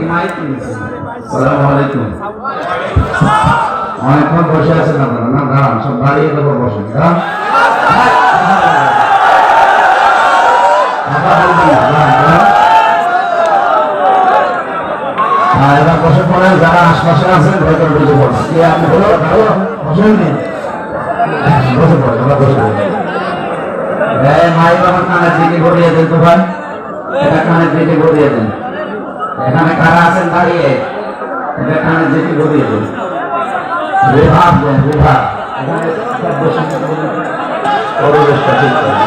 আসসালামু আলাইকুম। অনেকক্ষণ বসে আছেন আপনারা না? দাঁড়ান, সব দাঁড়িয়ে তারপর বসেন। এবার বসে পড়েন, যারা আশপাশে আছেন ভেতর বুঝে পড়েন। কি আপনি বসেননি? বসে পড়েন, আমরা বসে পড়েন। মাইক আমার কানের দিকে ঘুরিয়ে দেন তো ভাই, এটা কানের দিকে ঘুরিয়ে দেন। এখানে কারা আছেন দাঁড়িয়ে, এটা কানের দিকে ঘুরিয়ে দেন। বিভাগ দেন, বিভাগ। পরিবেশটা ঠিক করেন।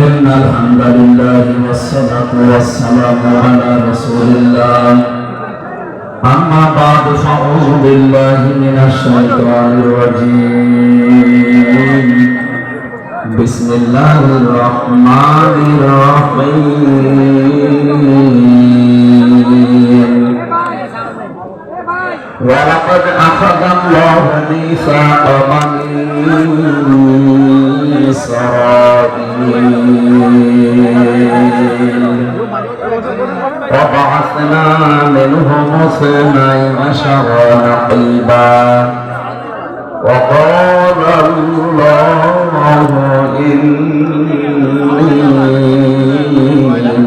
إن الحمد لله والصلاة والسلام على رسول الله أما بعد فأعوذ بالله من الشيطان الرجيم بسم الله الرحمن الرحيم ولقد أخذ الله ميثاق بني إسرائيل وبعثنا منهم 12 نقيبا وقال الله إني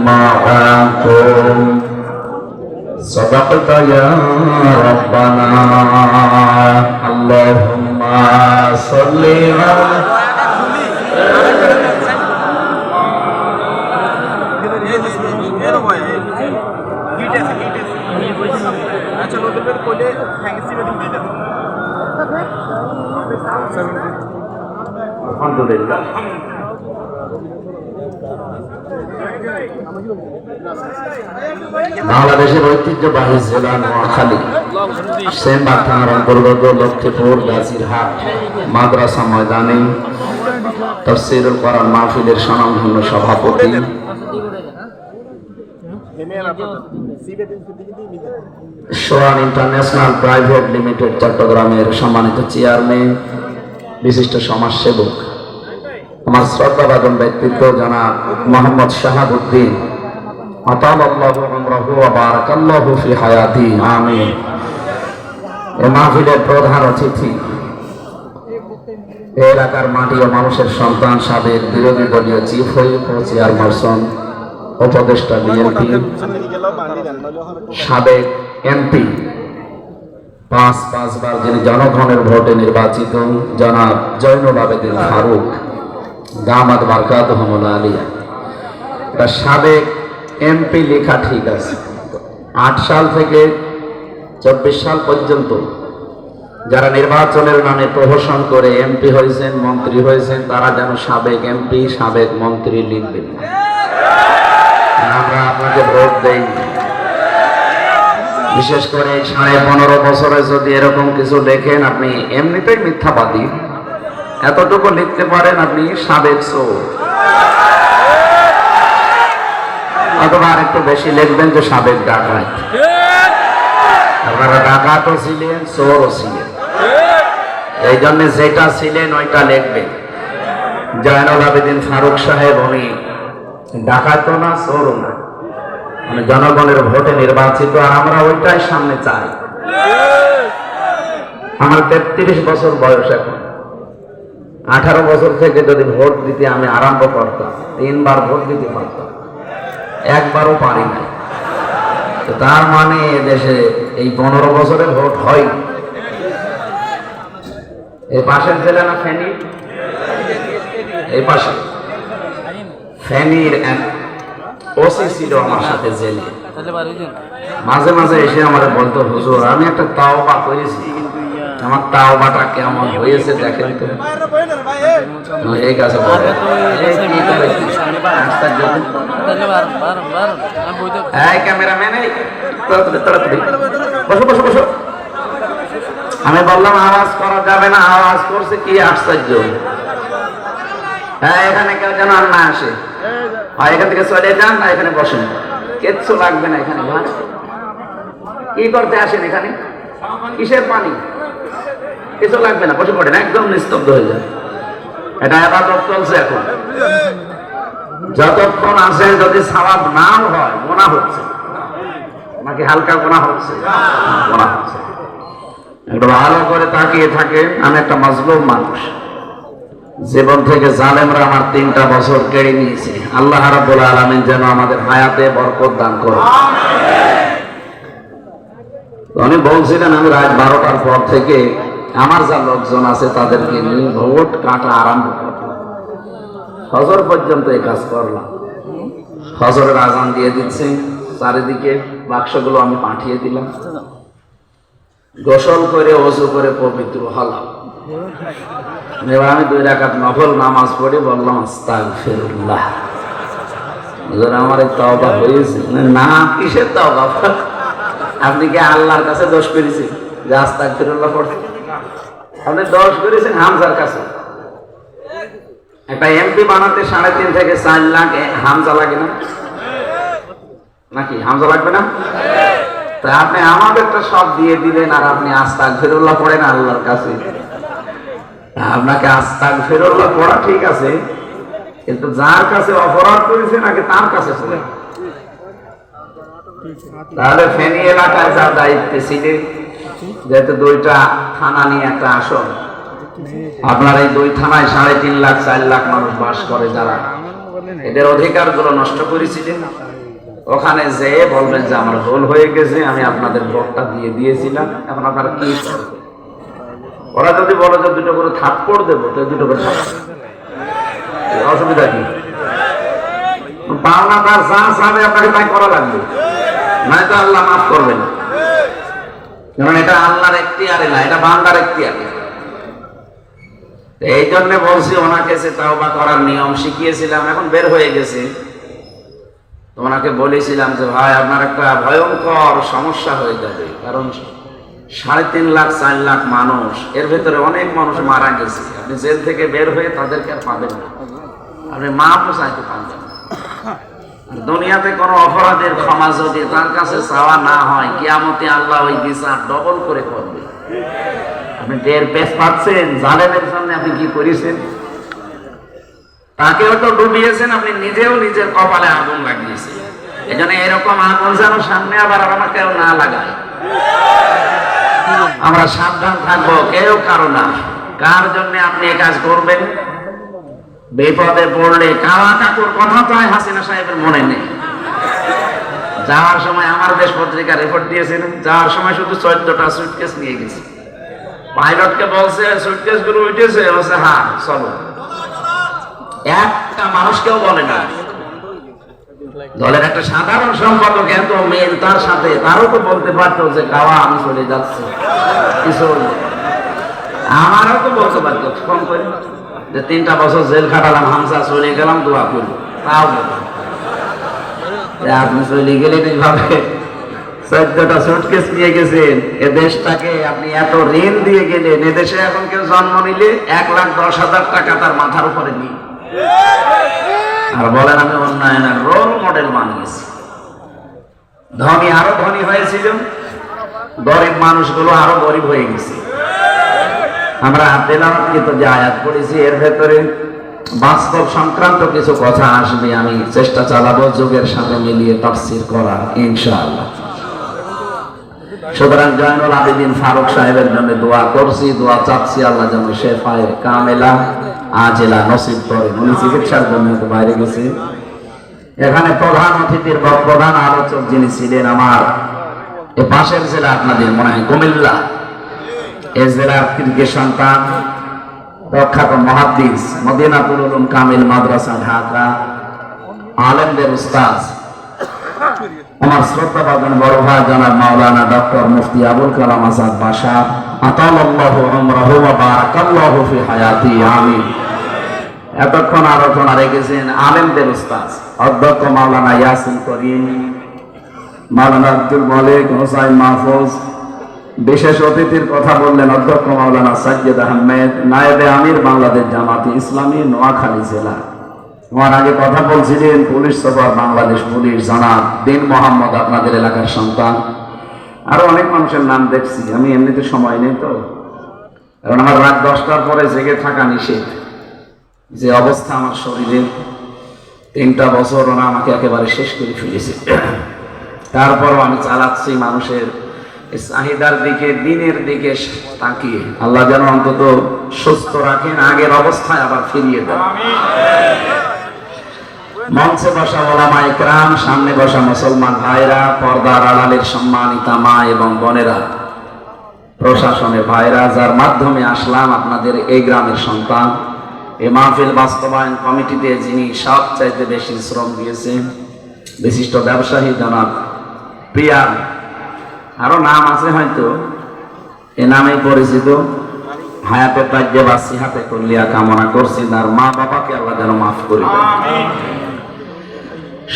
معكم صدقت يا ربنا اللهم صل على আলহামদুলিল্লাহ। বাংলাদেশের ঐতিহ্যবাহী জেলা নোয়াখালী সেনবাগ থানার অন্তর্গত লক্ষ্মীপুর গাজীরহাট মাদ্রাসা ময়দানে তাফসীরুল কোরআন মাহফিলের স্বনামধন্য সভাপতি সোয়ান ইন্টারন্যাশনাল প্রাইভেট লিমিটেড চট্টগ্রামের সম্মানিত চেয়ারম্যান, বিশিষ্ট সমাজসেবক, আমার শ্রদ্ধাভাজন ব্যক্তিত্ব জনাব মোহাম্মদ শাহাবুদ্দিন আতালাল্লাহু উমরাহু ওয়া বারাকাল্লাহু ফি হায়াতি, আমিন। এই মাহফিলের প্রধান অতিথি এলাকার মাটি ও মানুষের সন্তান, সাবেক বিরোধী দলীয় চিফ হুইপ ও চেয়ারপারসন, উপদেষ্টা বিএনপি, সাবেক এমপি, পাঁচবার যিনি জনগণের ভোটে নির্বাচিত, জনাব জয়নুল আবেদিন ফারুক দামাত বারকাতুহুল আলিয়া। এটা সাবেক এমপি লেখা ঠিক আছে। 8 সাল থেকে 24 সাল পর্যন্ত যারা নির্বাচনের নামে প্রহসন করে এমপি হয়েছেন, মন্ত্রী হয়েছেন, তারা যেন সাবেক এমপি, সাবেক মন্ত্রী লিখবেন। আমরা আপনাকে ভোট দেই। বিশেষ করে 15.5 বছরে যদি এরকম কিছু লেখেন, আপনি এমনিতেই মিথ্যাবাদী। এতটুকু লিখতে পারেন আপনি সাবেক চোর, অথবা আর একটু বেশি লিখবেন যে সাবেক ডাকাত। আপনারা ডাকাতও ছিলেন, চোরও ছিলেন, এই জন্য যেটা ছিলেন ওইটা লিখবেন। জয়নুল আবেদিন ফারুক সাহেব উনি ডাকাতও না, চোরও না, মানে জনগণের ভোটে নির্বাচিত, আর আমরা ওইটাই সামনে চাই। আমার 33 বছর বয়স এখন। 18 বছর থেকে যদি ভোট দিতে আমি আরম্ভ করতাম, 3 বার ভোট দিতে পারতাম, একবারও পারি নাই। তো তার মানে দেশে এই 15 বছরে ভোট হয়। এই পাশের জেলা না ফেনী, এই পাশে ফেনীর ওসি ছিল আমার সাথে জেলে। মাঝে মাঝে এসে আমার বলতো, হুজুর আমি একটা তাওবা করেছি, আমার তাওবাটা কেমন হয়েছে দেখেন তো। এই কাছে ক্যামেরাম্যান, বসো বসো বসো। আমি বললাম আওয়াজ করা যাবে না, আওয়াজ করছে কি আশ্চর্য। হ্যাঁ, এখানে কেউ যেন আর না আসে, এখান থেকে চলে যান না, এখানে বসেন, কিচ্ছু লাগবে না। এখানে কি করতে আসেন? এখানে কিসের পানি? কিছু লাগবে না, বসে পড়েন, একদম নিস্তব্ধ হয়ে যান। এটা ইবাদত চলছে এখন। যতক্ষণ আছে যদি সওয়াব নাও হয় গুনাহ হচ্ছে, নাকি হালকা গুনাহ হচ্ছে? গুনাহ হচ্ছে। একটু ভালো করে তাকিয়ে থাকে। আমি একটা মাজলুম মানুষ, জীবন থেকে জালেমরা আমার 3টা বছর কেড়ে নিয়েছে। আল্লাহ রাব্বুল আলামিন যেন আমাদের হায়াতে বরকত দান করে। উনি বলছিলেন আমি রাত 12টার পর থেকে আমার যা লোকজন আছে তাদেরকে নিয়ে ভোট কাটা আরম্ভ করলাম। ফজর পর্যন্ত এই কাজ করলাম। ফজরের আজান দিয়ে দিচ্ছে, চারিদিকে বাক্সগুলো আমি পাঠিয়ে দিলাম। গোসল করে ওযু করে পবিত্র হলাম। এবার আমি 2 রাকাত নফল নামাজ পড়ে বললাম আস্তাগফিরুল্লাহ। হুজুর আমার এই তওবা হয়েছে? না, কিসের তওবা? আপনি কি আল্লাহর কাছে দোষ করেছেন যে আস্তাগফিরুল্লাহ পড়ছেন? আপনি দোষ করেছেন হামজার কাছে। একটা এমপি বানাতে 3.5 থেকে 4 লাখ হামজা লাগে না? নাকি হামজা লাগবে না? তা আপনি আমাদেরটা সব দিয়ে দিলেন আর আপনি আস্তাগফিরুল্লাহ পড়েন আল্লাহর কাছে। আপনাকে আস্তাগফিরুল্লাহ পড়া ঠিক আছে, কিন্তু যার কাছে অপরাধ করেছে নাকি তার কাছে চলে। তাহলে ফেনী এলাকায় যার দায়িত্বে ছিলেন, যেহেতু 2টা থানা নিয়ে একটা আসন, আপনার এই 2 থানায় 3.5 লাখ 4 লাখ মানুষ বাস করে, যারা এদের অধিকারগুলো নষ্ট করেছিলেন, ওখানে যেয়ে বলবেন যে আমার ভুল হয়ে গেছে, আমি আপনাদের ভোটটা দিয়ে দিয়েছিলাম, এখন আপনারা কি করবেন? ওরা যদি বলে যে 2টো করে থাপ্পড় দেবো, তো 2টো করে থাপ্পড়, অসুবিধা কি? পাওনা তার যা চাবে আপনাকে তাই করা লাগবে, নয়তো আল্লাহ মাফ করবেন। কারণ এটা আল্লাহর এখতিয়ারে না, এটা বান্দার এখতিয়ারে। এই জন্য বলছি ওনাকে যে তাওবা করার নিয়ম শিখিয়েছিলাম, এখন বের হয়ে গেছে। তো ওনাকে বলেছিলাম যে ভাই আপনার একটা ভয়ঙ্কর সমস্যা হয়ে যাবে, কারণ 3.5 লাখ 4 লাখ মানুষ, এর ভেতরে অনেক মানুষ মারা গেছে। আপনি জেল থেকে বের হয়ে তাদেরকে আর পাবেন না, আপনি মাফও চাইতে পারবেন না। দুনিয়াতে কোনো অপরাধের ক্ষমা যদি তার কাছে চাওয়া না হয়, কিয়ামতে আল্লাহ ওই বিচার ডবল করে করবে। আপনি টের পেশ পাচ্ছেন জালেমের সামনে আপনি কি করেছেন? তাকেও তো ডুবিয়েছেন, আপনি নিজেও নিজের কপালে আগুন লাগিয়েছেন। এই জন্য এরকম আগুন যেন সামনে আবার আমাকেও না লাগায়। আমরা সাবধান থাকবো, কেউ কারো না। কার জন্য আপনি এই কাজ করবেন? বিপদে পড়লে কাওয়া কাকুর কথা তো হাসিনা সাহেবের মনে নেই। যাওয়ার সময় আমার দেশ পত্রিকা রিপোর্ট দিয়েছিলেন, যাওয়ার সময় শুধু 14টা সুটকেস নিয়ে গেছে। পাইলটকে বলছে সুটকেস গুলো উঠেছে, বলছে হ্যাঁ চলো। একটা মানুষকেও বলে না। দলের একটা সাধারণ সম্পাদক এত মেল তার সাথে, তারও তো বলতে পারতো যে কাওয়া আমি চলে যাচ্ছি, কিছু আমারও তো বলতে পারতো ফোন করে যে 3টা বছর জেল খাটালাম, হামসা চলে গেলাম, দোয়া করি। তাও আপনি চলে গেলেন এইভাবে 14টা সুটকেস নিয়ে গেছেন, এ দেশটাকে আপনি এত ঋণ দিয়ে গেলেন। এদেশে এখন কেউ জন্ম নিলে 1,10,000 টাকা তার মাথার উপরে নিয়ে আর বলেন আমি উন্নয়নের রোল মডেল বানিয়েছি। ধনী আরো ধনী হয়েছিল, গরিব মানুষগুলো আরো গরিব হয়ে গেছে। আমরা তেলাওয়াত যে আয়াত পড়েছি, এর ভেতরে বাস্তব সংক্রান্ত কিছু কথা আসবে। আমি চেষ্টা চালাবো যুগের সাথে মিলিয়ে তাফসীর করার, ইনশাআল্লাহ। সুতরাং জয়নুল আবেদিন ফারুক সাহেবের জন্য দোয়া করছি, দোয়া চাচ্ছি আল্লাহ যেন শেফায়ে কামেলা আজেলা নসিব করেন। উনি চিকিৎসার জন্য বাইরে গেছে। এখানে প্রধান অতিথির প্রধান আলোচক যিনি ছিলেন, আমার এ পাশের জেলা, আপনাদের মনে হয় কুমিল্লা, এই জেলার কৃতি সন্তান, প্রখ্যাত মুহাদ্দিস, মদিনাতুল উলুম কামিল মাদ্রাসা ঢাকা, আলেমদের উস্তাদ, আমার শ্রদ্ধাভাজন বড় ভাই জনাব মাওলানা ডক্টর মুফতি আবুল কালাম আজাদ বাশা, আতালাল্লাহু উমরাহু ওয়া বারাকাল্লাহু ফি হায়াতি, আমিন। এতক্ষণ আলোচনা রেখেছেন আলেমদের উস্তাদ অধ্যক্ষ মাওলানা ইয়াসিন করিম, মাওলানা আব্দুল মালিক হোসাইন মাহফুজ। বিশেষ অতিথির কথা বললেন অধ্যক্ষ মাওলানা সাজ্জেদ আহমেদ, নায়েবে আমির বাংলাদেশ জামাতে ইসলামী নোয়াখালী জেলা। আমার আগে কথা বলছিলেন পুলিশ সুপার বাংলাদেশ পুলিশ জনাব দিন মোহাম্মদ, আপনাদের এলাকার সন্তান। আরো অনেক মানুষের নাম দেখছি, আমি এমনিতে সময় নেই তো, কারণ আমার রাত 10টার পরে জেগে থাকা নিষেধ। যে অবস্থা আমার শরীরে, 3টা বছর ওরা আমাকে একেবারে শেষ করে ফেলেছে। তারপরও আমি চালাচ্ছি মানুষের চাহিদার দিকে, দিনের দিকে তাকিয়ে। আল্লাহ যেন অন্তত সুস্থ রাখেন, আগের অবস্থায় আবার ফিরিয়ে দেন। মঞ্চে বসা ওলামা ইকরাম, সামনে বসা মুসলমান ভাইরা, পর্দার আড়ালের সম্মানিতা মা এবং বোনেরা, প্রশাসনের ভাইরা, যার মাধ্যমে আসলাম আপনাদের এই গ্রামের সন্তান, এই মাহফিল বাস্তবায়ন কমিটিতে যিনি সবচাইতে বেশি শ্রম দিয়েছেন, বিশিষ্ট ব্যবসায়ী জনাব প্রিয়ান, আরো নাম আছে হয়তো, এ নামেই পরিচিত, হায়াতে তাজ্জেবা সিহাতে কুল্লিয়া কামনা করছি। তার মা বাবাকে আল্লাহ যেন মাফ করে দেন।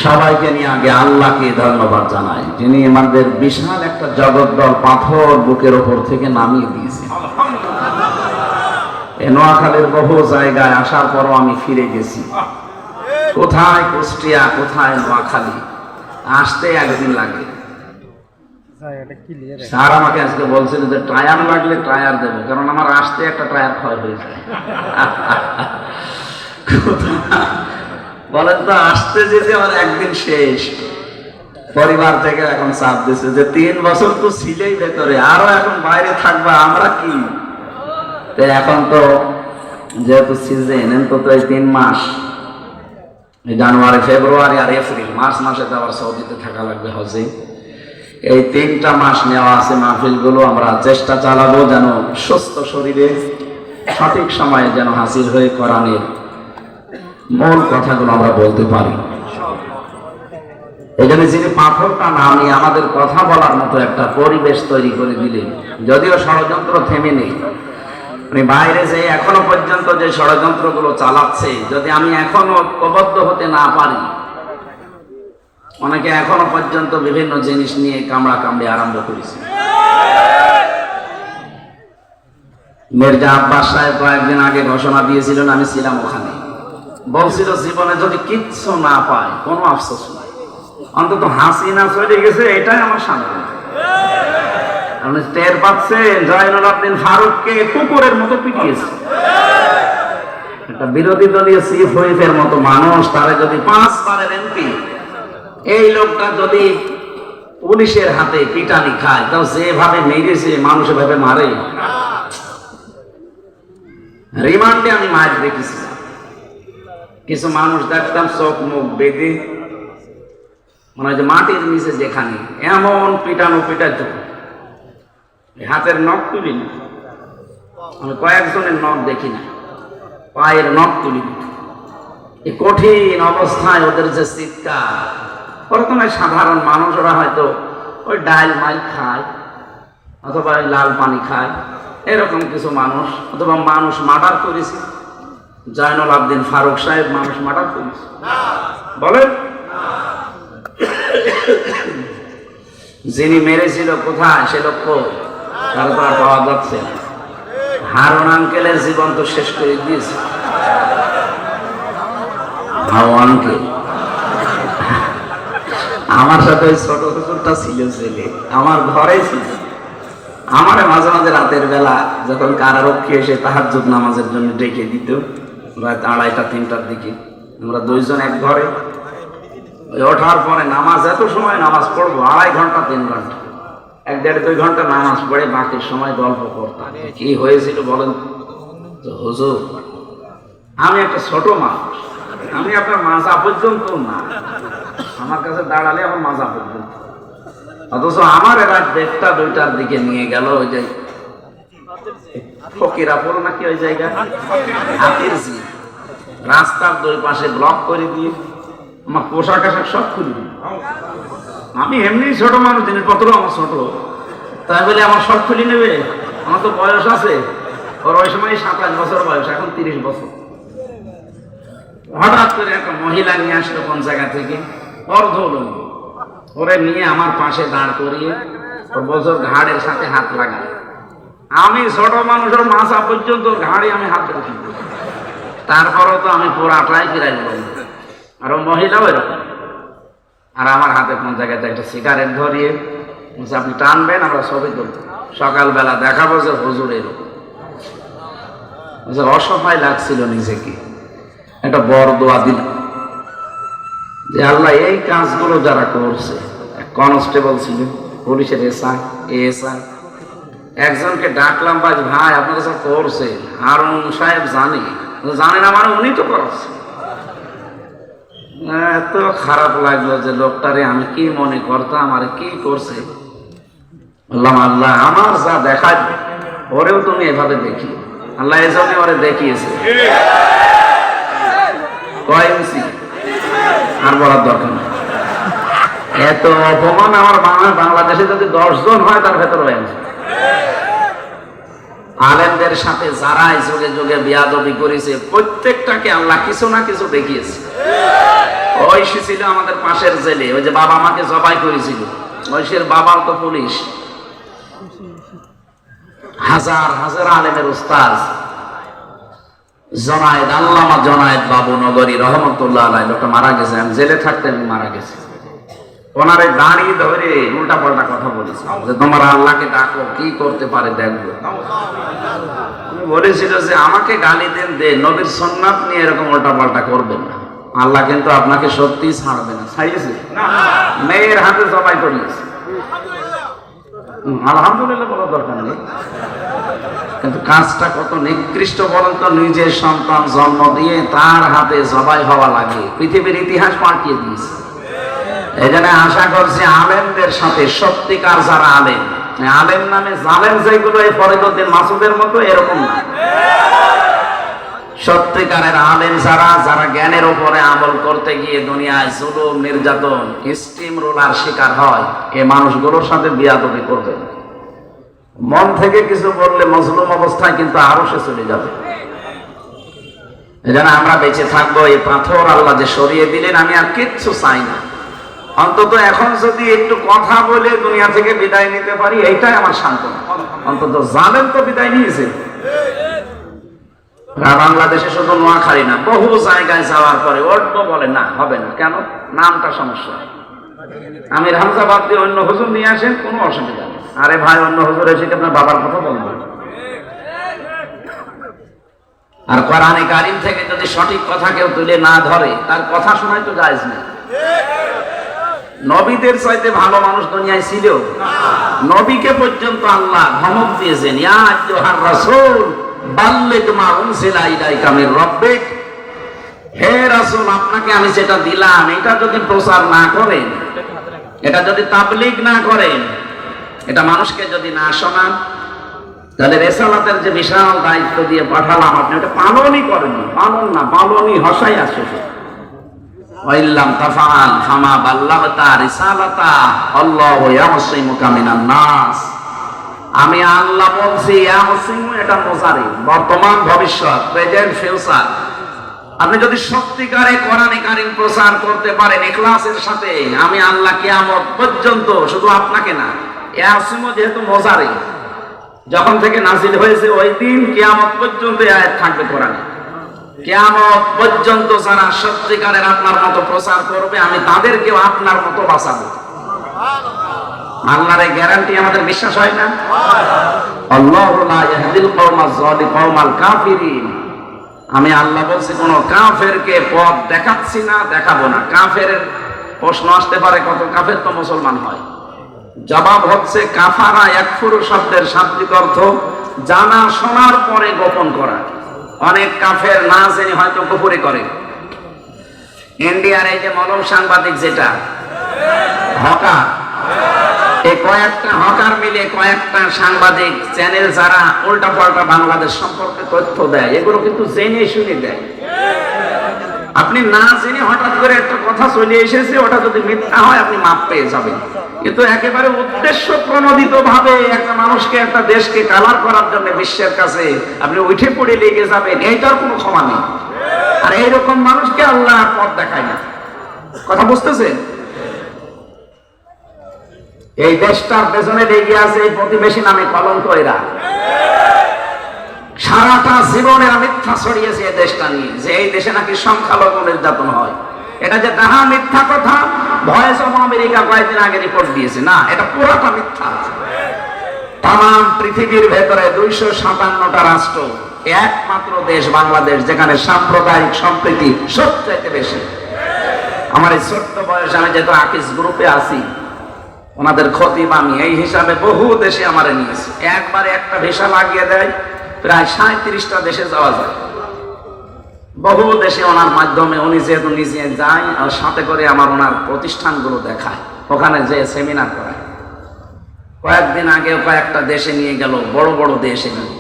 সবাইকে নিয়ে আগে আল্লাহকে ধন্যবাদ জানাই, যিনি আমাদের বিশাল একটা জগদ্দল পাথর বুকের ওপর থেকে নামিয়ে দিয়েছে। নোয়াখালীর বহু জায়গায় আসার পরও আমি ফিরে গেছি, কোথায় কুষ্টিয়া, কোথায় নোয়াখালী, আসতে একদিন লাগে। স্যার আমাকে আজকে বলছিল যে টায়ার লাগলে টায়ার দেবো, কারণ আমার আসতে একটা টায়ার ক্ষয় হয়ে যায়। বলেন তো, আসতে যেতে আমার একদিন শেষ। পরিবার থেকে এখন চাপ দিচ্ছে যে 3 বছর তো ছিলেই ভেতরে, আরো এখন বাইরে থাকবা, আমরা কি। এখন তো যেহেতু সিজন, তো এই 3 মাস, জানুয়ারি, ফেব্রুয়ারি আর এপ্রিল, মার্চ মাসে তো আবার সৌদিতে থাকা লাগবে হজে। এই 3টা মাস নেওয়া আছে মাহফিলগুলো, আমরা চেষ্টা চালাবো যেন সুস্থ শরীরে সঠিক সময়ে যেন হাসিল হয়ে কোরআনের মূল কথাগুলো আমরা বলতে পারি। এই জন্য যিনি পাথরটা নামিয়ে আমাদের কথা বলার মতো একটা পরিবেশ তৈরি করে দিলেন, যদিও ষড়যন্ত্র থেমে নেই, বাইরে যে এখনো পর্যন্ত যে ষড়যন্ত্রগুলো চালাচ্ছে, যদি আমি এখনো ঐক্যবদ্ধ হতে না পারি, অনেকে এখনো পর্যন্ত বিভিন্ন জিনিস নিয়ে কামড়া কামড়ি আরম্ভ করেছে। মির্জা আব্বাস সাহেব কয়েকদিন আগে ঘোষণা দিয়েছিলেন, আমি ছিলাম ওখানে, বলছিল জীবনে যদি কিচ্ছু না পায় কোনো আফসোস নাই, অন্তত হাসিনা চলে গেছে এটাই আমার শান্তি। আপনি টের পাচ্ছেন জয়নুল আবদিন ফারুককে কুকুরের মতো পিটিয়েছে। একটা বিরোধী দলীয় চিফ হুইপের মতো মানুষ, তারা যদি 5 বারের এমপি, এই লোকটা যদি পুলিশের হাতে পিটানি খায়, তাও যেভাবে মেরেছে মানুষ ভাবে মারে। রিমান্ডে আমি মার দেখেছি, কিছু মানুষ দেখতাম চোখ মুখ বেঁধে, মনে হয় যে মাটির নিচে যেখানে এমন পিটানো পিটাইত, হাতের নখ তুলি না, আমি কয়েকজনের নখ দেখি না, পায়ের নখ তুলি না। এই কঠিন অবস্থায় ওদের যে চিৎকার, প্রথমে সাধারণ মানুষরা হয়তো ওই ডাল মাইল খায়, অথবা লাল পানি খায়, এরকম কিছু মানুষ, অথবা মানুষ মার্ডার করেছে। জয়নুল আবদিন ফারুক সাহেব মানুষ মার্ডার করেছে বলেন? যিনি মেরেছিল কোথায়, সে লোক তারপর পাওয়া যাচ্ছে না। হারুন আঙ্কেলের জীবন তো শেষ করে দিয়েছে। আঙ্কেল আমার সাথে ওই ছোট কুকুরটা ছিল, ছেলে আমার ঘরে ছিল। আমারে মাঝে মাঝে রাতের বেলা যখন কারারক্ষী এসে তাহাজ্জুদ নামাজের জন্য ডেকে দিত, রাত 2:30 3টার দিকে, আমরা 2 জন এক ঘরে, ওই ওঠার পরে নামাজ, এত সময় নামাজ পড়বো, 2.5 ঘন্টা 3 ঘন্টা, 1-1.5-2 ঘন্টা নামাজ পড়ে বাকি সময় গল্প করতাম। কি হয়েছিল বলেন তো? হুজুর, আমি একটা ছোট মানুষ, আমি আপনার মাজা পর্যন্ত না, আমার কাছে দাঁড়ালে আমার মাজা পর্যন্ত, অথচ আমার রাত 1টা-2টার দিকে নিয়ে গেল ওই যে ফকিরাপুর নাকি ওই জায়গা, হাতিরঝি, রাস্তার 2 পাশে ব্লক করে দিয়ে আমার পোশাক আশাক সব খুলে দিই। আমি এমনি ছোট মানুষ, জিনিসপত্র আমার ছোট, তাই বলে আমার সব খুলে নেবে? আমার তো বয়স আছে, ওর ওই সময় 27 বছর বয়স, এখন 30 বছর। হঠাৎ করে একটা মহিলা নিয়ে আসলো কোন জায়গা থেকে, অর্ধলঙ্গি, ওরে নিয়ে আমার পাশে দাঁড় করিয়ে ওর বছর ঘাড়ের সাথে হাত লাগায়। আমি ছোট মানুষের মাথা পর্যন্ত ঘাড়ে আমি হাত রাখি, তারপরও তো আমি পুরাটাই ফিরাই বলি। আর ও মহিলাও এরকম। আর আমার হাতে কোন জায়গাতে একটা সিগারেট ধরিয়ে আপনি টানবেন, আমরা ছবি তুলব, সকালবেলা দেখাবো যে হুজুর এরকম। অসহায় লাগছিল নিজেকে। একটা বড় দোয়া দিলাম যে আল্লাহ এই কাজগুলো যারা করছে, কনস্টেবল ছিল, পুলিশের এসআই, একজনকে ডাকলাম, ভাই আপনারা সব করছে, হারুন সাহেব জানে না মানে উনি তো করাচ্ছে। এত খারাপ লাগলো যে লোকটারে আমি কি মনে করতাম আর কি করছে। বললাম আল্লাহ আমার যা দেখায় ওরেও তুমি এভাবে দেখি। আল্লাহ এই জন্য ওরে দেখিয়েছে। কয় ইঞ্চি আর বলার দরকার নেই। এত অপমান আমার বাংলাদেশে যদি 10 জন হয় তার ভেতর হয়েছে। আলেমদের সাথে যারা যুগে যুগে বিয়াদবি করেছে প্রত্যেকটাকে আল্লাহ কিছু না কিছু দেখিয়েছে। ঐশী ছিল আমাদের পাশের জেলে, ওই যে বাবা আমাকে জবাই করেছিল, ঐশীর বাবাও তো পুলিশ। হাজার হাজার আলেমের উস্তাদ জনায়েদ, আল্লামা জনায়েদ বাবু নগরী রহমতুল্লাহ আলাইহি, লোকটা মারা গেছে। আমি জেলে থাকতে আমি মারা গেছি। ওনারে দাঁড়িয়ে ধরে উল্টা পাল্টা কথা বলেছে যে তোমার আল্লাহকে ডাকো, কি করতে পারে দেখবো। বলেছিল যে আমাকে গালি দেন, নবীর সুন্নাত নিয়ে এরকম উল্টা পাল্টা করবেন না, আল্লাহ কিন্তু আপনাকে সত্যি ছাড়বে না। ছাড়িয়েছে, মেয়ের হাতে জবাই করিয়েছে। আলহামদুলিল্লাহ বলার দরকার নেই, কিন্তু কাজটা কত নিকৃষ্ট বলেন তো। নিজের সন্তান জন্ম দিয়ে তার হাতে জবাই হওয়া লাগে, পৃথিবীর ইতিহাস পাল্টিয়ে দিয়েছে। এই জন্য আশা করছি আলেমদের সাথে সত্যিকার যারা আলেম, আলেম নামে জালেম যেগুলো এই ফরিদউদ্দিন মাসুদের মতো এরকম না, সত্যিকারের আলেম যারা, যারা জ্ঞানের উপরে আমল করতে গিয়ে দুনিয়ায় জুলুম নির্যাতন স্টিম রোলার শিকার হয়, এই মানুষগুলোর সাথে বিয়াদবি করবে। মন থেকে কিছু বললে মজলুম অবস্থায় কিন্তু আরো সে চলে যাবে। এই জন্য আমরা বেঁচে থাকবো। এই পাথর আল্লাহ যে সরিয়ে দিলেন, আমি আর কিচ্ছু চাই না। অন্তত এখন যদি একটু কথা বলে দুনিয়া থেকে বিদায় নিতে পারি, এইটাই আমার সান্ত্বনা। অন্তত জালেম তো বিদায় নিয়েছে। বাংলাদেশে শুধু নোয়াখালী না, বহু জায়গায় যাওয়ার পরে অল্প বলে না, হবে না। কেন? নামটা সমস্যা। আমির হামজা বাদ দিয়ে অন্য হুজুর নিয়ে আসেন, কোনো অসুবিধা নেই। আরে ভাই, অন্য হুজুর এসে আপনার বাবার কথা বলবেন। আর কোরআনে কারীম থেকে যদি সঠিক কথা কেউ তুলে না ধরে, তার কথা শোনাই তো জায়েজ নেই। নবীদের চাইতে ভালো মানুষ দুনিয়ায় ছিল? নবীকে পর্যন্ত আল্লাহ ধমক দিয়েছেন, ইয়া আইয়ুহার রাসূল বাল্লিগ মা উনজিলা ইলাইকা মির রাব্বিক। হে রাসূল, আপনাকে আমি যেটা দিলাম এটা যদি প্রচার না করেন, এটা যদি তাবলীগ না করেন, এটা মানুষকে যদি না শোনান, তাহলে রিসালাতের যে বিশাল দায়িত্ব দিয়ে পাঠালাম আপনি ওটা পালনই করেননি। পালন না, পালনই হসাই আসে। ওয়াইল্লাম তাফআল ফামা বাল্লাগতা রিসালাতা আল্লাহু ইয়াসিমুকা মিনান নাস। আমি আল্লাহ বলছি, ইয়াসিমু এটা মুজারি, বর্তমান ভবিষ্যৎ, প্রেজেন্ট ফিউচার। আপনি যদি সত্যিকারে কোরআনে কারীম প্রচার করতে পারেন ইখলাসের সাথে, আমি আল্লাহ কিয়ামত পর্যন্ত, শুধু আপনাকে না, ইয়াসিমু যেহেতু মুজারি, যখন থেকে নাজিল হয়েছে ওই দিন কিয়ামত পর্যন্ত এই আয়াত থাকবে কোরআনে। কিয়ামত পর্যন্ত যারা সত্যিকারের আপনার মতো প্রচার করবে, আমি তাদেরকেও আপনার মতো বাঁচাবো। আল্লাহর এই গ্যারান্টি আমাদের বিশ্বাস হয় না? আল্লাহু লা ইয়াহদিল কওমাজ যালিম কওমাল কাফিরিন। আমি আল্লাহ বলছি, কোন কাফেরকে পথ দেখাচ্ছি না, দেখাবো না। কাফেরের প্রশ্ন আসতে পারে, কত কাফের তো মুসলমান হয়? জবাব হচ্ছে কাফারা ইয়াকফুরু শব্দের শাব্দিক অর্থ জানা শোনার পরে গোপন করা। অনেক কাফের না জেনে হয়তো কুফরি করে। ইন্ডিয়ার এই যে মলম সাংবাদিক, যেটা হকার, এই কয়েকটা হকার মিলে কয়েকটা সাংবাদিক চ্যানেল যারা উল্টা পাল্টা বাংলাদেশ সম্পর্কে তথ্য দেয়, এগুলো কিন্তু জেনে শুনে দেয়। আপনি না জেনে হঠাৎ করে একটা কথা চলে এসেছে, ওটা যদি মিথ্যা হয় আপনি মাপ পেয়ে যাবেন। কিন্তু একেবারে উদ্দেশ্য প্রণোদিত ভাবে একটা মানুষকে, একটা দেশকে কালার করার জন্য বিশ্বের কাছে আপনি উঠে পড়ে লেগে যাবেন, এইটার কোনো ক্ষমা নেই। আর এইরকম মানুষকে আল্লাহ পথ দেখায় না। কথা বুঝতেছেন? এই দেশটার পেছনে লেগে আছে এই প্রতিবেশী নামে কলঙ্ক। এরা সারাটা জীবনের মিথ্যা ছড়িয়েছে এই দেশটা নিয়ে, যে এই দেশে নাকি সংখ্যালঘু নির্যাতন হয়। এটা যে তাহা মিথ্যা কথা, ভয়েস অফ আমেরিকা কয়েকদিন আগে রিপোর্ট দিয়েছে, না, এটা পুরোটা মিথ্যা। তাম পৃথিবীর ভেতরে 257টা রাষ্ট্র একমাত্র দেশ বাংলাদেশ যেখানে সাম্প্রদায়িক সম্প্রীতি সবচাইতে বেশি। আমার এই ছোট্ট বয়সে আমি যেহেতু আকিস গ্রুপে আছি, ওনাদের খতিব আমি, এই হিসাবে বহু দেশে আমারে নিয়েছি। একবারে একটা ভিসা লাগিয়ে দেয়, প্রায় 37টা দেশে যাওয়া যায়। বহু দেশে ওনার মাধ্যমে উনি যেহেতু নিজে যায় আর সাথে করে আমার ওনার প্রতিষ্ঠানগুলো দেখায়, ওখানে যে সেমিনার করায়। কয়েকদিন আগে কয়েকটা দেশে নিয়ে গেল, বড় বড় দেশে নিয়ে।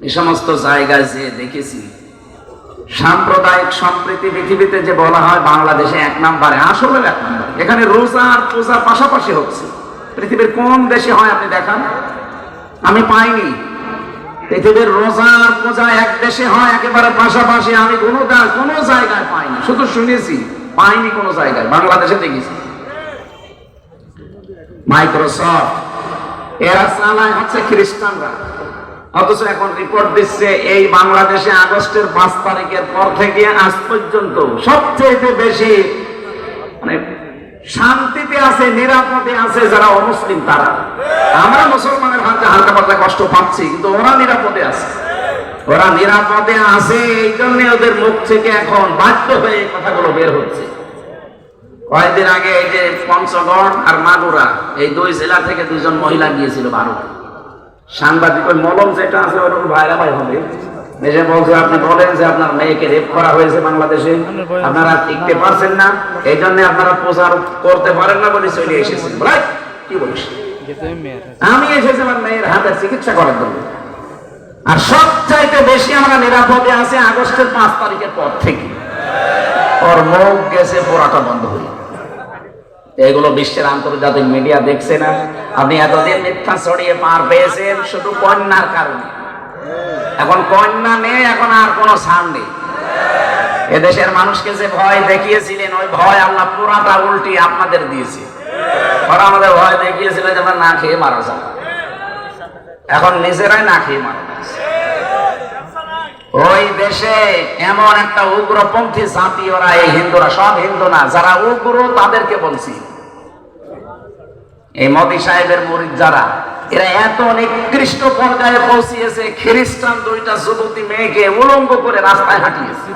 এই সমস্ত জায়গায় যে দেখেছি সাম্প্রদায়িক সম্প্রীতি পৃথিবীতে যে বলা হয় বাংলাদেশে 1 নম্বরে, আসলে 1 নম্বর। এখানে রোজা আর পূজা পাশাপাশি হচ্ছে। পৃথিবীর কোন দেশে হয় আপনি দেখান, আমি পাইনি। পৃথিবীর রোজা আর পূজা এক দেশে হয় একেবারে পাশাপাশি, আমি কোনো জায়গায় পাইনি, শুধু শুনেছি, পাইনি কোনো জায়গায়। বাংলাদেশে দেখেছি মাইক্রোসফট, এরা চালায় হচ্ছে খ্রিস্টানরা, অথচ এখন রিপোর্ট দিচ্ছে এই বাংলাদেশে আগস্টের 5 তারিখের পর থেকে আজ পর্যন্ত সবচেয়ে বেশি মানে শান্তিতে আছে, নিরাপদে আছে যারা অমুসলিম তারা। আমরা মুসলমানের হাতে হালকা পাতলা কষ্ট পাচ্ছি, কিন্তু ওরা নিরাপদে আছে। ওরা নিরাপদে আছে, এই জন্য ওদের মুখ থেকে এখন বাধ্য হয়ে এই কথাগুলো বের হচ্ছে। কয়েকদিন আগে এই যে পঞ্চগড় আর মাগুরা, এই 2 জেলা থেকে 2 জন মহিলা গিয়েছিল ভারতে। সাংবাদিক ওই মলম যেটা আছে ওটা ভাই হবে, এসে বলছে আপনি বলেন যে আপনার মেয়েকে রেপ করা হয়েছে বাংলাদেশে, আপনারা টিকতে পারছেন না, এই জন্য আপনারা প্রচার করতে পারেন না বলে চলে এসেছেন। কি বলিস? আমি এসেছি আমার মেয়ের হাতের চিকিৎসা করার জন্য। আর সবচাইতে বেশি আমরা নিরাপদে আছি আগস্টের 5 তারিখের পর থেকে। ওর মুখ গেছে পোড়াটা বন্ধ হয়ে। এগুলো বিশ্বের আন্তর্জাতিক মিডিয়া দেখছে না। আপনি এতদিন মিথ্যা ছড়িয়ে পার পেয়েছেন শুধু কন্যার কারণে। এখন কন্যা নেই, এখন আর কোনো ছাড় নেই। এদেশের মানুষকে যে ভয় দেখিয়েছিলেন, ওই ভয় আল্লাহ পুরাটা উল্টি আপনাদের দিয়েছে। ওরা আমাদের ভয় দেখিয়েছিল যে আমরা না খেয়ে মারা যাব, এখন নিজেরাই না খেয়ে মারা যাচ্ছে। ওই দেশে এমন একটা উগ্রপন্থী জাতি, ওরা এই হিন্দুরা, সব হিন্দু না, যারা উগ্র তাদেরকে বলছি, এই মোদী সাহেবের মুরিদ যারা, এরা এত নিকৃষ্ট পর্যায়ে পৌঁছিয়েছে, খ্রিস্টান 2টা যুবতী মেয়েকে উলঙ্গ করে রাস্তায় হাঁটিয়েছে।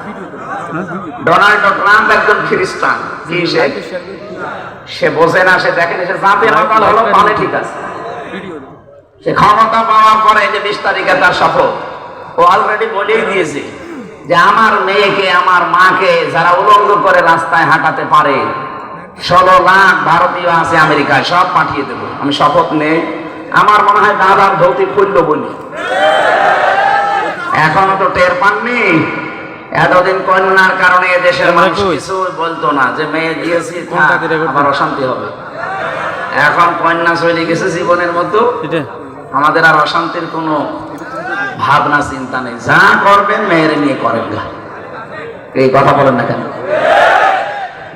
ডোনাল্ড ট্রাম্প একজন খ্রিস্টান, কি সে বোঝে না, সে দেখেন, সে জাতি মাতাল হলো, মানে ঠিক আছে। সে ক্ষমতা পাওয়ার পরে যে 20 তারিখে তার শপথ, ও অলরেডি বলেই দিয়েছে যে আমার মেয়েকে, আমার মাকে যারা উলঙ্গ করে রাস্তায় হাঁটাতে পারে, 16 লাখ ভারতীয় আছে আমেরিকায়, সব পাঠিয়ে দেবো। আমি শপথ নেই। আমার মনে হয় দাদার ধৌতি খুলল বলি, এখনো তো টের পাননি। এতদিন কন্যার কারণে দেশের মানুষ কিছু বলতো না, যে মেয়ে দিয়েছি আবার অশান্তি হবে। এখন কন্যা চলে গেছে জীবনের মতো, আমাদের আর অশান্তির কোনো ভাবনা চিন্তা নেই। যা করবেন মেয়ের নিয়ে করেন না। এই কথা বলেন না কেন?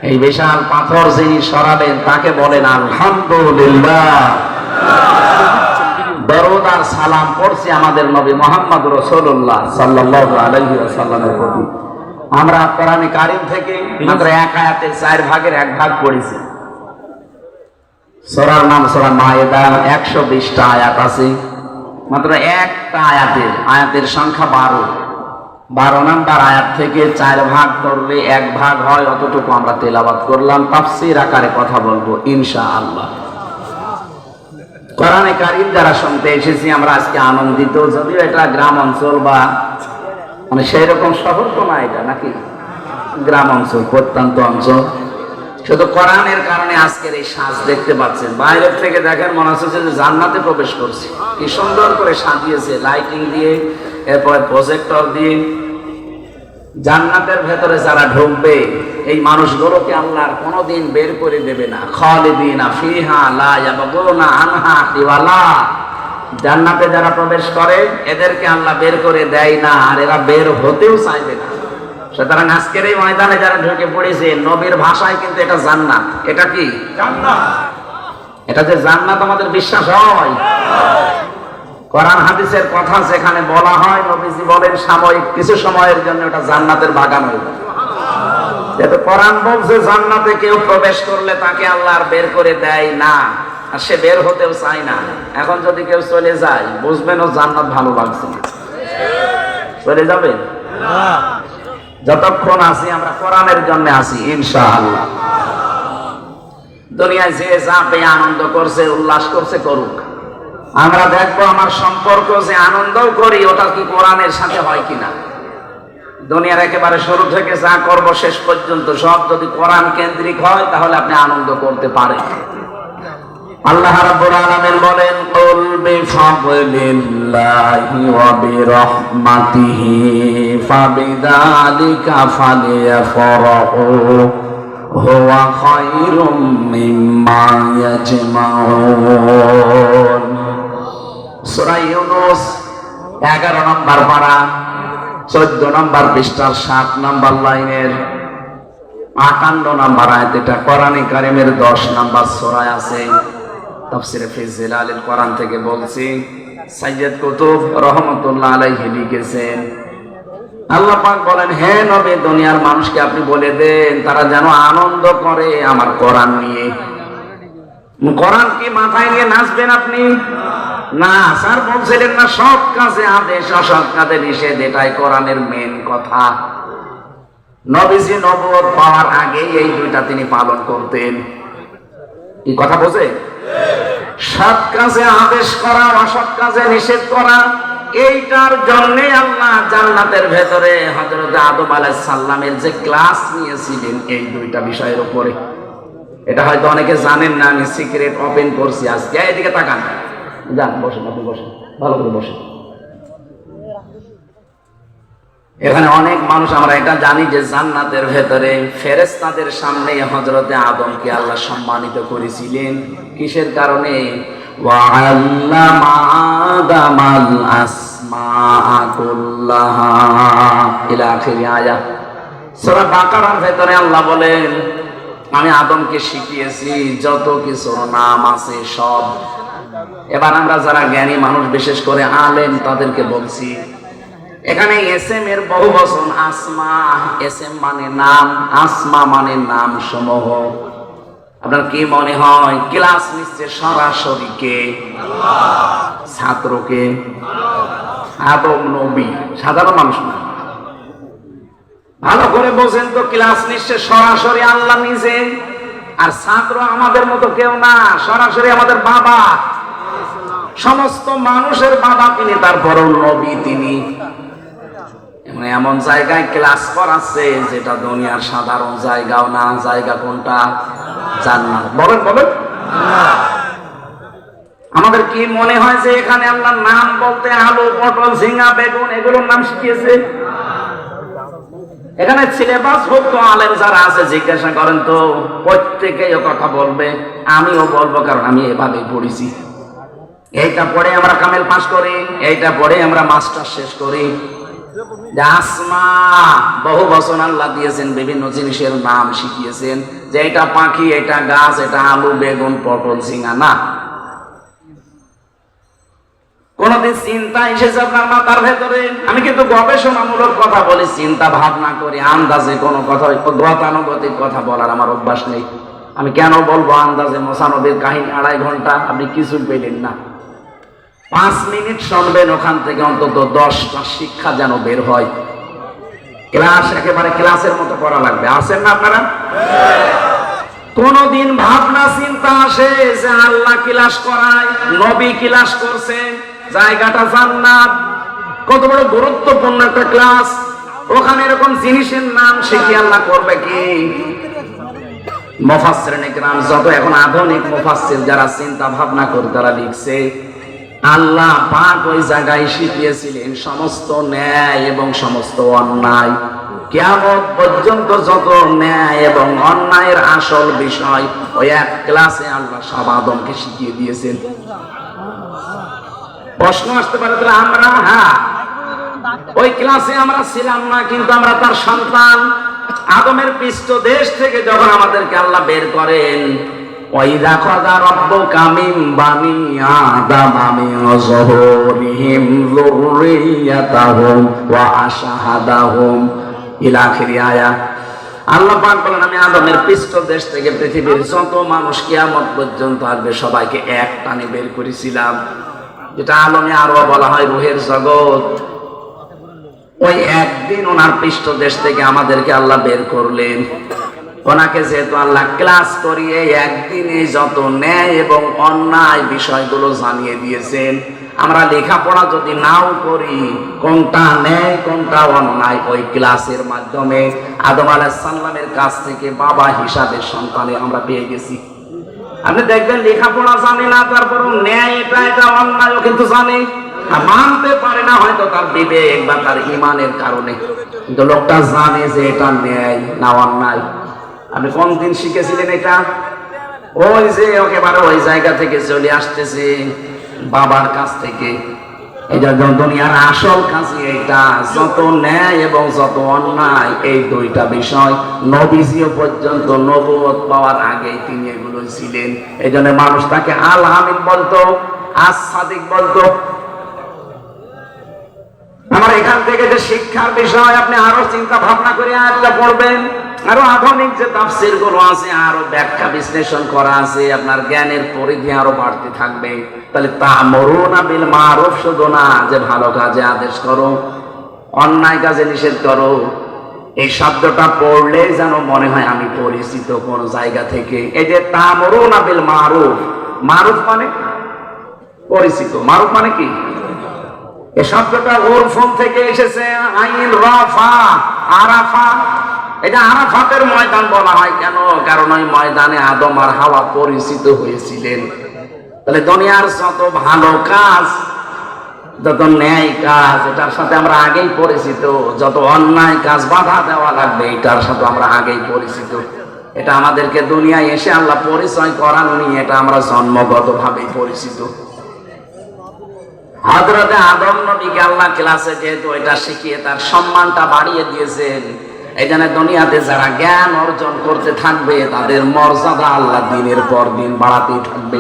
এই বিশাল পাথর যিনি সরালেন তাকে বলেন আলহামদুলিল্লাহ। দরুদ আর সালাম পড়ছি আমাদের নবী মুহাম্মদ রাসূলুল্লাহ সাল্লাল্লাহু আলাইহি ওয়াসাল্লামের প্রতি। আমরা কোরআনে কারীম থেকে মাত্র 1 আয়াতের 4 ভাগের 1 ভাগ পড়েছি। সূরার নাম সূরা মায়েদা, 120টা আয়াত আছে। মাত্র একটা আয়াতের সংখ্যা 12 নাম্বার আয়াত থেকে 4 ভাগ করলে 1 ভাগ হয়, অতটুকু আমরা তেলাওয়াত করলাম। তাফসীর আকারে কথা বলবো ইনশাআল্লাহ। কোরআনে কারীম যারা শুনতে এসেছি আমরা আজকে আনন্দিত, যদিও এটা গ্রাম অঞ্চল বা মানে সেই রকম শহর তো না, এটা নাকি গ্রাম অঞ্চল, প্রত্যন্ত অঞ্চল। শুধু কোরআনের কারণে আজকের এই সাজ দেখতে পাচ্ছেন। বাইরের থেকে দেখেন মনে হচ্ছে যে জান্নাতে প্রবেশ করছি। কি সুন্দর করে সাজিয়েছে লাইটিং দিয়ে, এরপরে প্রজেক্টর দিয়ে। জান্নাতের ভেতরে যারা ঢুকবে এই মানুষগুলোকে আল্লাহ কোনোদিন বের করে দেবে না। খালিদিনা ফিহা লা ইয়াবগুনা আনহা হিওয়ালা। জান্নাতে যারা প্রবেশ করে এদেরকে আল্লাহ বের করে দেয় না, আর এরা বের হতেও চাইবে না। সুতরাং আজকের এই ময়দানে যারা ঢুকে পড়েছে, নবীর ভাষায় কিন্তু এটা জান্নাত। এটা কি জান্নাত? এটা যে জান্নাত আমাদের বিশ্বাস হয়। কোরআন হাদিসের কথা যেখানে বলা হয়, নবীজি বলেন সাময়িক কিছু সময়ের জন্য এটা জান্নাতের বাগান হইবে। যেহেতু কোরআন বলছে জান্নাতে কেউ প্রবেশ করলে তাকে আল্লাহ আর বের করে দেয় না, আর সে বের হতেও চায় না। এখন যদি কেউ চলে যায় বুঝবেন ও জান্নাত ভালো লাগছে না। চলে যাবে? যতক্ষণ আছি আমরা কোরআনের জন্য আছি ইনশাআল্লাহ। দুনিয়ায় যে যা পেয়ে আনন্দ করছে, উল্লাস করছে, করুক। আমরা দেখবো আমার সম্পর্ক যে আনন্দও করি ওটা কি কোরআনের সাথে হয় কিনা। দুনিয়ার একেবারে শুরু থেকে যা করব শেষ পর্যন্ত সব যদি কোরআন কেন্দ্রিক হয় তাহলে আপনি আনন্দ করতে পারেন। আল্লাহ রাব্বুল আলামিন বলেন, কুল বিফাদলিল্লাহি ওয়া বিরহমাতিহি ফাবিযালিকা ফালিয়াফরাহু হুয়া খায়রুম মিম্মা ইয়াজমাউন। সূরা ইউনূস 11 নম্বর পারা 14 নম্বর পৃষ্ঠার 7 নম্বর লাইনের 58 নম্বর আয়াত। এটা কোরআনে কারীমের 10 নম্বর সূরায় আছে। তাফসীরে ফি জিলালিল কোরআন থেকে বলছি, সাইয়্যিদ কুতুব রাহমাতুল্লাহ আলাইহি লিখেছেন, আল্লাহ পাক বলেন, হে নবী দুনিয়ার মানুষকে আপনি বলে দেন তারা যেন আনন্দ করে আমার কোরআন নিয়ে। কোরআন কি মাথায় নিয়ে নাচবেন আপনি? না, স্যার বলছিলেন না সব কাজে আদেশ অসৎ কাজে নিষেধ, এটাই কোরআনের মেন কথা। নবীজি নবুয়ত পাওয়ার আগে এই দুইটা তিনি পালন করতেন। কি কথা বোঝে? সৎ কাজে আদেশ করা, অসৎ কাজে নিষেধ করা, এইটার জন্য আল্লাহ জান্নাতের ভেতরে হযরত আদম আলাইহিস সালামের যে ক্লাস নিয়েছিলেন এই দুইটা বিষয়ের উপরে। এটা হয়তো অনেকে জানেন না, আমি সিক্রেট ওপেন করছি আজকে। এদিকে তাকান, যান বসেন, আপনি বসেন, ভালো করে বসেন। এখানে অনেক মানুষ আমরা এটা জানি যে জান্নাতের ভেতরে ফেরেশতাদের সামনে হযরতে আদমকে আল্লাহ সম্মানিত করেছিলেন। কিসের কারণে? ওয়া'আল্লামা আদামাল আসমাআ কুল্লাহা ইলা আখির আয়াত। সূরা বাকারার ভেতরে আল্লাহ বলেন, আমি আদমকে শিখিয়েছি যত কিছুর নাম আছে সব। এবার আমরা যারা জ্ঞানী মানুষ, বিশেষ করে আলেম, তাদেরকে বলছি, এখানে এসএম এর বহু বচন আসমা। এসএম মানে নাম, আসমা মানে নাম সমূহ। আপনার কি মনে হয় ক্লাস নিচ্ছে সরাসরি কে? ছাত্রকে? আদম নবী, সাধারণ মানুষ না। ভালো করে বোঝেন তো, ক্লাস নিচ্ছে সরাসরি আল্লাহ নিজে, আর ছাত্র আমাদের মতো কেউ না, সরাসরি আমাদের বাবা, সমস্ত মানুষের বাবা তিনি, তারপরও নবী তিনি। এমন জায়গায় ক্লাস করাচ্ছে যেটা দুনিয়ার সাধারণ জায়গাও না। জায়গা কোনটা? জান্নাত। বলেন বলেন। আমাদের কি মনে হয় যে এখানে আল্লাহর নাম বলতে আলু, পটল, ঝিঙ্গা, বেগুন এগুলোর নাম শিখিয়েছে? এখানে সিলেবাস ভুক্ত আলেম যারা আছে জিজ্ঞাসা করেন তো, প্রত্যেকেই কথা বলবে, আমিও বলবো, কারণ আমি এভাবেই পড়েছি। এইটা পড়ে আমরা কামেল পাস করি, এইটা পড়ে আমরা মাস্টার শেষ করি। আসমা বহু বচন আল্লাহ দিয়েছেন, বিভিন্ন জিনিসের নাম শিখিয়েছেন, যে এটা পাখি, এটা গাছ, এটা আলু, বেগুন, পটল, ঝিঙ্গা না। কোনদিন চিন্তা এসেছে আপনার মাথার ভেতরে? আমি কিন্তু গবেষণামূলক কথা বলি, চিন্তা ভাবনা করি, আন্দাজে কোনো কথা, গতানুগতিক কথা বলার আমার অভ্যাস নেই। আমি কেন বলবো আন্দাজে? মোসানবির কাহিনী 2.5 ঘন্টা, আপনি কিছু পেলেন না। 5 মিনিট শুনবেন, ওখান থেকে অন্তত 10টা শিক্ষা যেন বের হয়। ক্লাস একেবারে ক্লাসের মতো করা লাগবে। আছেন না আপনারা? কোনদিন ভাবনা চিন্তা আসে যে আল্লাহ ক্লাস করায়, নবী ক্লাস করছে, জায়গাটা জান্নাত, কত বড় গুরুত্বপূর্ণ একটা ক্লাস, ওখানে এরকম জিনিসের নাম শিখিয়ে আল্লাহ করবে কি? মুফাসসিরিন ইকরাম, যত এখন আধুনিক মুফাসসির যারা চিন্তা ভাবনা করে তারা লিখছে, আল্লাহ পাক ওই জায়গায় শিখিয়েছিলেন সমস্ত ন্যায় এবং সমস্ত অন্যায়। কিয়ামত পর্যন্ত যত ন্যায় এবং অন্যায়ের আসল বিষয় ওই এক ক্লাসে আল্লাহ সব আদমকে শিখিয়ে দিয়েছেন। প্রশ্ন আসতে পারে, তাহলে আমরা, হ্যাঁ ওই ক্লাসে আমরা ছিলাম না, কিন্তু আমরা তার সন্তান। আদমের পৃষ্ঠদেশ থেকে যখন আমাদেরকে আল্লাহ বের করেন, ওয়াইযা খাযা রাব্বুকা মিন বানি আদামা মিন যুহুরিহিম যুররিয়াতাহুম ওয়া আশহাদাহুম ইলা আখিরি আয়াত। আল্লাহ পাক বলেন, আমি আদমের পৃষ্ঠদেশ থেকে পৃথিবীর যত মানুষ কিয়ামত পর্যন্ত আসবে সবাইকে এক টানে বের করেছিলাম, যেটা আলমে আরওয়া বলা হয়, রূহের জগৎ। ওই একদিন ওনার পৃষ্ঠদেশ থেকে আমাদেরকে আল্লাহ বের করলেন। ওনাকে যেহেতু আল্লাহ ক্লাস করিয়ে একদিনে যত ন্যায় এবং অন্যায় বিষয়গুলো জানিয়ে দিয়েছেন, আমরা লেখাপড়া যদি নাও করি, কোনটা ন্যায় কোনটা অন্যায় ওই ক্লাসের মাধ্যমে আদম আলাইহিস সালামের কাছ থেকে বাবা হিসাবে সন্তানে আমরা পেয়ে গেছি। আপনি দেখবেন লেখাপড়া জানে না, তারপরও ন্যায় এটা এটা অন্যায় কিন্তু জানে, মানতে পারে না হয়তো তার বিবেক বা তার ইমানের কারণে, কিন্তু লোকটা জানে যে এটা ন্যায় না অন্যায়। আপনি কোন দিন শিখেছিলেন এটা? ওই যে একেবারে ওই জায়গা থেকে চলে আসতেছে বাবার কাছ থেকে। এটা দুনিয়ার আসল কাজই এটা, যত ন্যায় এবং যত অন্যায় এই দুইটা বিষয় নবীজিও পর্যন্ত নবুয়ত পাওয়ার আগে তিনি এগুলো ছিলেন। এই জন্য মানুষ তাকে আল আমিন বলতো, আস সাদিক বলতো। আমার এখান থেকে যে শিক্ষার বিষয় আপনি আরো চিন্তা ভাবনা করে আয়াতটা পড়বেন, আরো আধুনিক যে তাফসীর গুলো আছে, আরো ব্যাখ্যা বিশ্লেষণ করা আছে, আপনার জ্ঞানের পরিধি আরো বাড়তে থাকবে। তাহলে তা'মুরুনা বিল মারুফ শুধু না যে ভালো কাজে আদেশ করো, অন্যায় কাজে নিষেধ করো, এই শব্দটা পড়লে যেন মনে হয় আমি পরিচিত কোন জায়গা থেকে। এই যে তা'মুরুনা বিল মারুফ, মারুফ মানে পরিচিত, মারুফ মানে কি? এই শব্দটা উরফুন থেকে এসেছে, আইন রাফা, আরাফা। এটা আরাফাতের ময়দান বলা হয় কেন? কারণ ওই ময়দানে আদম আর হাওয়া পরিচিত হয়েছিলেন। তাহলে দুনিয়ার যত ভালো কাজ, যত ন্যায় কাজ, এটার সাথে আমরা আগেই পরিচিত। যত অন্যায় কাজ বাধা দেওয়া লাগবে, এটার সাথে আমরা আগেই পরিচিত। এটা আমাদেরকে দুনিয়ায় এসে আল্লাহ পরিচয় করাননি, এটা আমরা জন্মগত ভাবেই পরিচিত। হযরতে আদম নবীকে আল্লাহ ক্লাসে যেহেতু এটা শিখিয়ে তার সম্মানটা বাড়িয়ে দিয়েছেন, এই জন্য দুনিয়াতে যারা জ্ঞান অর্জন করতে থাকবে তাদের মর্যাদা আল্লাহ দিনের পর দিন বাড়াতেই থাকবে।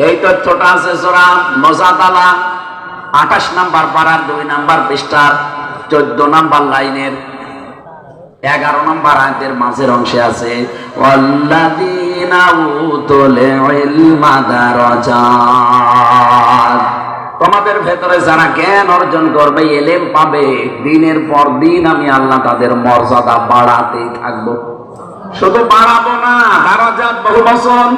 এই তথ্যটা আছে সূরা মুজাদালা 28 নম্বর পারার 2 নম্বর পৃষ্ঠার 14 নম্বর লাইনের 11 নম্বর আয়াতের মাঝের অংশে আছে, ওয়াল্লাযীনা উতুল ইলমা দারাজাত। তোমাদের ভেতরে যারা জ্ঞান অর্জন করবে, ইলম পাবে, দিনের পর দিন আমি আল্লাহ তাদের মর্যাদা বাড়াতেই থাকবো। শুধু বাড়াবো না, দারাজাত বহু বচন।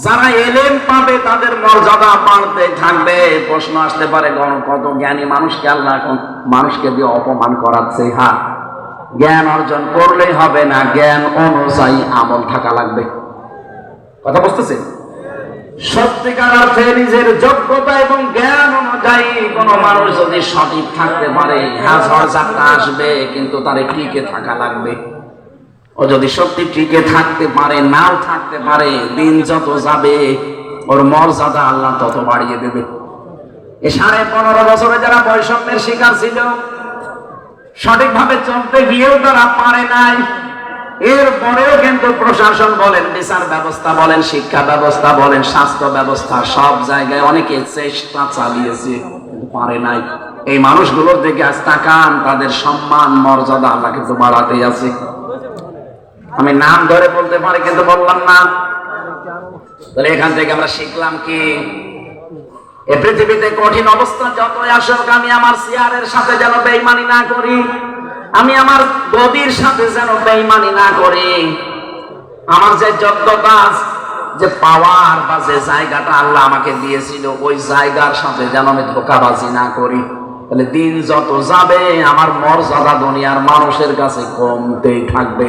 যারা ইলম পাবে তাদের মর্যাদা বাড়তে থাকবে। প্রশ্ন আসতে পারে, কত জ্ঞানী মানুষকে আল্লাহ এখন মানুষকে দিয়ে অপমান করাচ্ছে। হ্যাঁ, জ্ঞান অর্জন করলেই হবে না, জ্ঞান অনুযায়ী আমল থাকা লাগবে। কথা বুঝতেছেন? সত্যিকার অর্থে নিজের যোগ্যতা এবং জ্ঞান অনুযায়ী কোন মানুষ যদি সঠিক থাকতে পারে, হ্যাঁ ঝড় ঝাপটা আসবে, কিন্তু তার টিকে থাকা লাগবে। ও যদি সত্যি টিকে থাকতে পারে, নাও থাকতে পারে, দিন যত যাবে ওর মর্যাদা আল্লাহ তত বাড়িয়ে দেবে। এই 15.5 বছরে যারা বৈষম্যের শিকার ছিল, সঠিকভাবে চলতে গিয়েও তারা পারে নাই, এরপরেও কিন্তু প্রশাসন বলেন, বিচার ব্যবস্থা বলেন, শিক্ষা ব্যবস্থা বলেন, স্বাস্থ্য ব্যবস্থা, সব জায়গায় অনেকে চেষ্টা চালিয়েছে, কিন্তু পারে নাই। এই মানুষগুলোর দিকে আজ তাকান, তাদের সম্মান মর্যাদা আল্লাহ কিন্তু বাড়াতেই আছে। আমি নাম ধরে বলতে পারি কিন্তু বললাম না। তাহলে এখান থেকে আমরা শিখলাম কি? এই পৃথিবীতে কঠিন অবস্থা যতই আসুক, আমি আমার চেয়ারের সাথে যেন বেঈমানি না করি, আমি আমার গদির সাথে যেন বেঈমানি না করি, আমার যে যোগ্যতা, যে পাওয়ার বা যে জায়গাটা আল্লাহ আমাকে দিয়েছিল, ওই জায়গার সাথে যেন আমি ধোঁকাবাজি না করি। তাহলে দিন যত যাবে আমার মর্যাদা দুনিয়ার মানুষের কাছে কমতেই থাকবে।